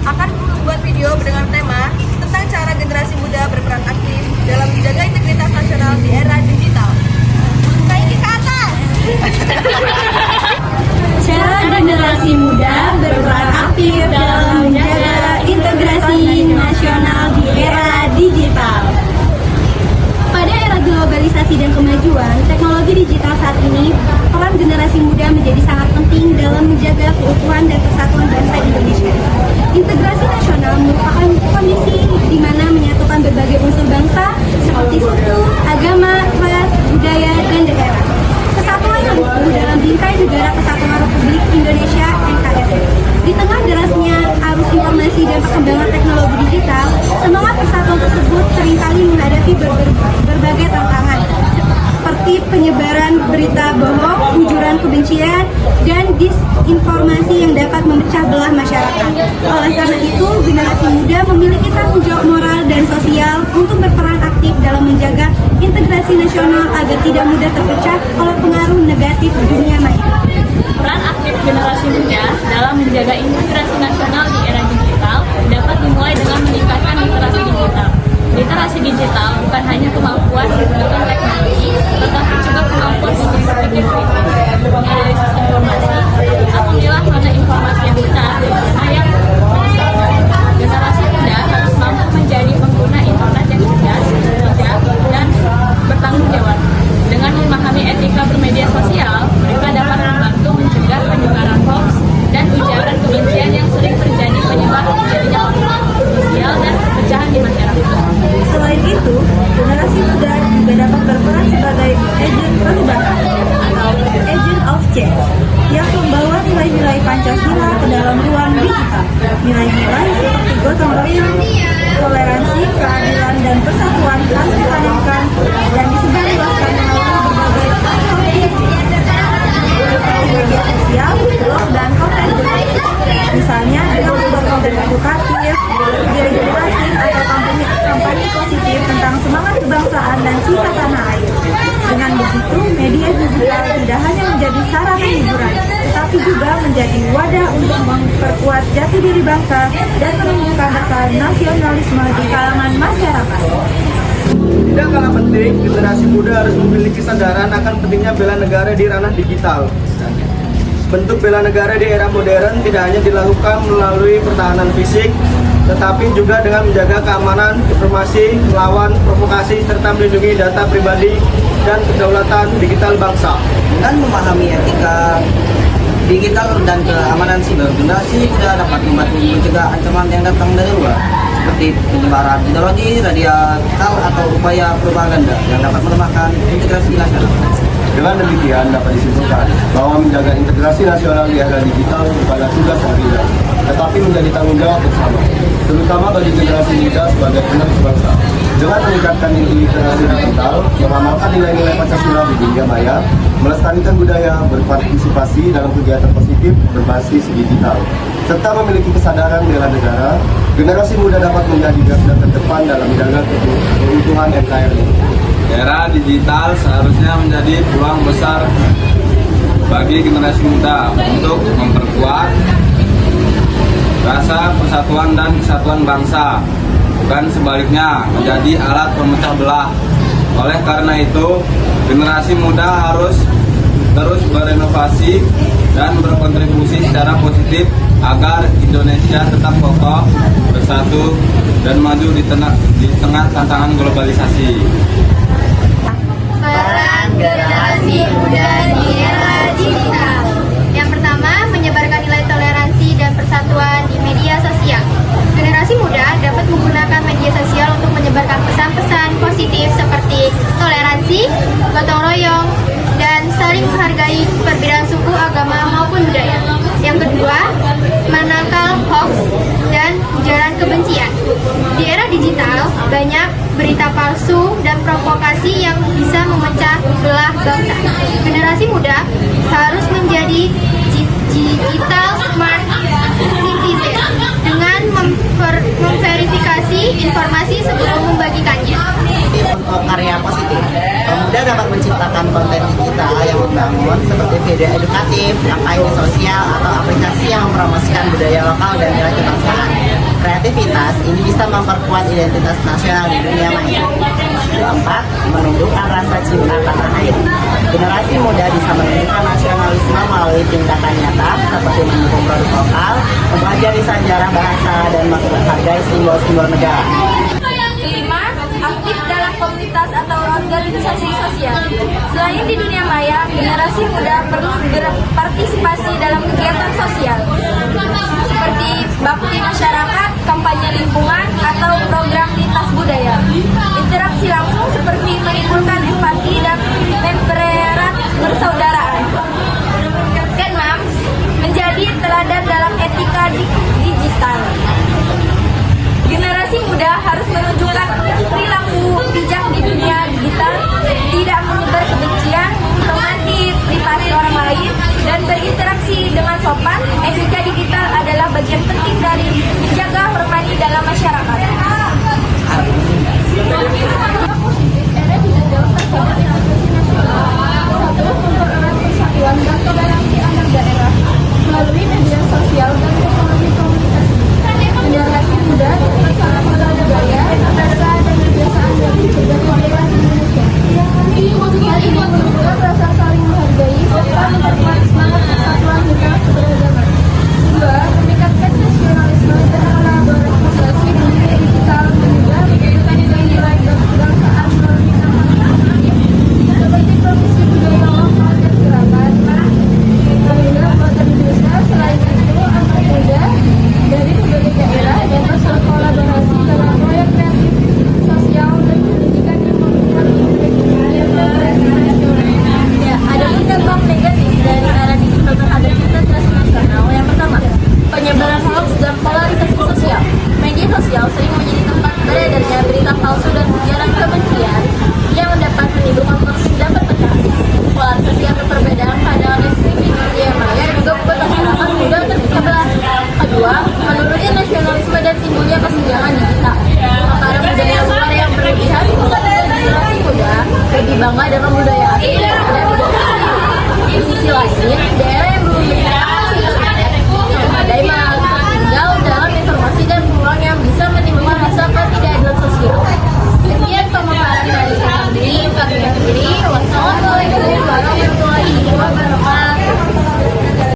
akan membuat video dengan tema tentang cara generasi muda berperan aktif dalam menjaga integritas nasional di era digital. Naik ke atas! Cara generasi muda berperan aktif dalam menjaga integrasi nasional di era digital. Pada era globalisasi dan kemajuan teknologi digital saat ini, peran generasi muda menjadi sangat penting dalam menjaga keutuhan dan persatuan bangsa Indonesia. Integrasi nasional merupakan kondisi di mana menyatukan berbagai unsur bangsa seperti suku, agama, ras, budaya, dan daerah. Kesatuan yang utuh dalam bingkai negara Kesatuan Republik Indonesia (NKRI). Di tengah derasnya arus informasi dan perkembangan teknologi digital, semangat persatuan tersebut seringkali menghadapi berbagai tantangan, seperti penyebaran berita bohong, ujaran kebencian, dan disinformasi yang dapat memecah belah masyarakat. Oleh karena itu, generasi muda memiliki tanggung jawab moral dan sosial untuk berperan aktif dalam menjaga integrasi nasional agar tidak mudah terpecah oleh pengaruh negatif dunia maya. Peran aktif generasi muda dalam menjaga integrasi nasional di era digital dapat dimulai dengan meningkatkan literasi digital. Literasi digital bukan hanya kemampuan menggunakan teknologi, tetapi juga kemampuan untuk berpikir kritis, menganalisis informasi, atau memilah mana informasi yang benar dan mana yang menyesatkan. Generasi muda harus mampu menjadi pengguna internet yang cerdas, bijak, dan bertanggung jawab. Dengan memahami etika bermedia sosial, mereka dapat membantu mencegah penyebaran hoax dan ujaran kebencian yang sering terjadi penyebab terjadinya konflik sosial dan perpecahan di masyarakat. Selain itu, generasi muda juga dapat berperan sebagai agen perubahan atau agent of change yang membawa nilai-nilai Pancasila ke dalam ruang digital. Nilai-nilai seperti gotong royong, toleransi, keadilan, dan persatuan harus ditanamkan dan disebarluaskan melalui berbagai platform media sosial, blog, dan konten kreatif. Misalnya dengan membuat konten edukatif, video edukasi, atau kampanye positif tentang semangat kebangsaan dan cinta tanah air. Dengan begitu, media digital tidak hanya menjadi sarana hiburan, tetapi juga menjadi wadah untuk memperkuat jati diri bangsa dan menumbuhkan rasa nasionalisme di kalangan masyarakat. Tidak kalah penting, generasi muda harus memiliki kesadaran akan pentingnya bela negara di ranah digital. Bentuk bela negara di era modern tidak hanya dilakukan melalui pertahanan fisik, tetapi juga dengan menjaga keamanan informasi, melawan provokasi, serta melindungi data pribadi dan kedaulatan digital bangsa. Dengan memahami etika digital dan keamanan siber, generasi muda dapat membantu mencegah ancaman yang datang dari luar, seperti penyebaran ideologi, radikal, atau upaya propaganda yang dapat melemahkan integrasi nasional. Dengan demikian dapat disimpulkan bahwa menjaga integrasi nasional di era digital bukanlah tugas yang ringan, tetapi menjadi tanggung jawab bersama, terutama bagi generasi muda sebagai penerus bangsa. Dengan meningkatkan literasi digital, mengamalkan nilai-nilai Pancasila di dunia maya, melestarikan budaya, berpartisipasi dalam kegiatan positif berbasis digital, serta memiliki kesadaran bela negara, generasi muda dapat menjadi garda terdepan dalam menjaga keutuhan NKRI. Era digital seharusnya menjadi peluang besar bagi generasi muda untuk memperkuat rasa persatuan dan kesatuan bangsa, bukan sebaliknya menjadi alat pemecah belah. Oleh karena itu, generasi muda harus terus berinovasi dan berkontribusi secara positif agar Indonesia tetap kokoh, bersatu, dan maju di tengah tantangan globalisasi. Peran generasi muda di era digital. Yang pertama, menyebarkan nilai toleransi dan persatuan di media sosial. Generasi muda dapat menggunakan media sosial untuk menyebarkan pesan-pesan positif seperti toleransi, gotong royong, dan saling menghargai perbedaan suku, agama, maupun budaya. Yang kedua, menangkal hoax dan ujaran kebencian. Di era digital, banyak berita palsu dan provokasi yang bisa memecah belah bangsa. Generasi muda harus menjadi digital smart citizen dengan memverifikasi informasi sebelum membagikannya. Karya positif, pemuda dapat menciptakan konten digital yang membangun seperti video edukatif, kampanye sosial, atau aplikasi yang mempromosikan budaya lokal dan nilai kebangsaan. Kreativitas ini bisa memperkuat identitas nasional di dunia maya. 4. Menumbuhkan rasa cinta tanah air. Generasi muda bisa menunjukkan nasionalisme melalui tindakan nyata seperti mendukung produk lokal, mempelajari sejarah bahasa, dan menghargai simbol-simbol negara. 5. Aktif dalam komunitas atau organisasi sosial. Selain di dunia maya, generasi muda perlu berpartisipasi dalam kegiatan sosial seperti bakti masyarakat, kampanye lingkungan, atau program lintas budaya. Interaksi langsung seperti menimbulkan empati dan mempererat persaudaraan. Keenam, menjadi teladan dalam etika digital. Generasi muda harus menunjukkan perilaku bijak di dunia digital, tidak menyebar kebencian, menghormati privasi orang lain, dan berinteraksi dengan sopan. Etika digital adalah bagian penting dari menjaga harmoni dalam masyarakat. Melalui media sosial dan teknologi komunikasi, generasi muda dapat sangat mengenal budaya, bahasa, dan kebiasaan dari berbagai daerah di Indonesia. Hal ini menunjukkan rasa saling menghargai serta memperkuat semangat persatuan di tengah keberagaman. 2. Meningkatkan nasionalisme dan kolaborasi di dunia digital dan juga menunjukkan nilai-nilai kebangsaan melalui kampanye seperti promosi budaya lokal dan gerakan juga buatan Indonesia. Selain itu, anak muda dari berbagai daerah dapat berkolaborasi dalam proyek kreatif sosial dan pendidikan yang memperkuat integrasi nasional. Ya, ada pun dampak negatif dari era digital terhadap integrasi nasional. Yang pertama, penyebaran hoax dan polarisasi sosial. Media sosial sering menjadi tempat beredarnya berita palsu dan ujaran kebencian yang dapat menimbulkan konflik dan perpecahan. Polarisasi atau perbedaan pandangan ekstrim di dunia maya juga membuat masyarakat mudah terpecah belah. Kedua, menurunnya nasionalisme dan timbulnya kesenjangan digital. Karena budaya luar yang berlebihan membuat generasi muda lebih bangga dengan budaya asli dan budaya sendiri. Di sisi lain, daerah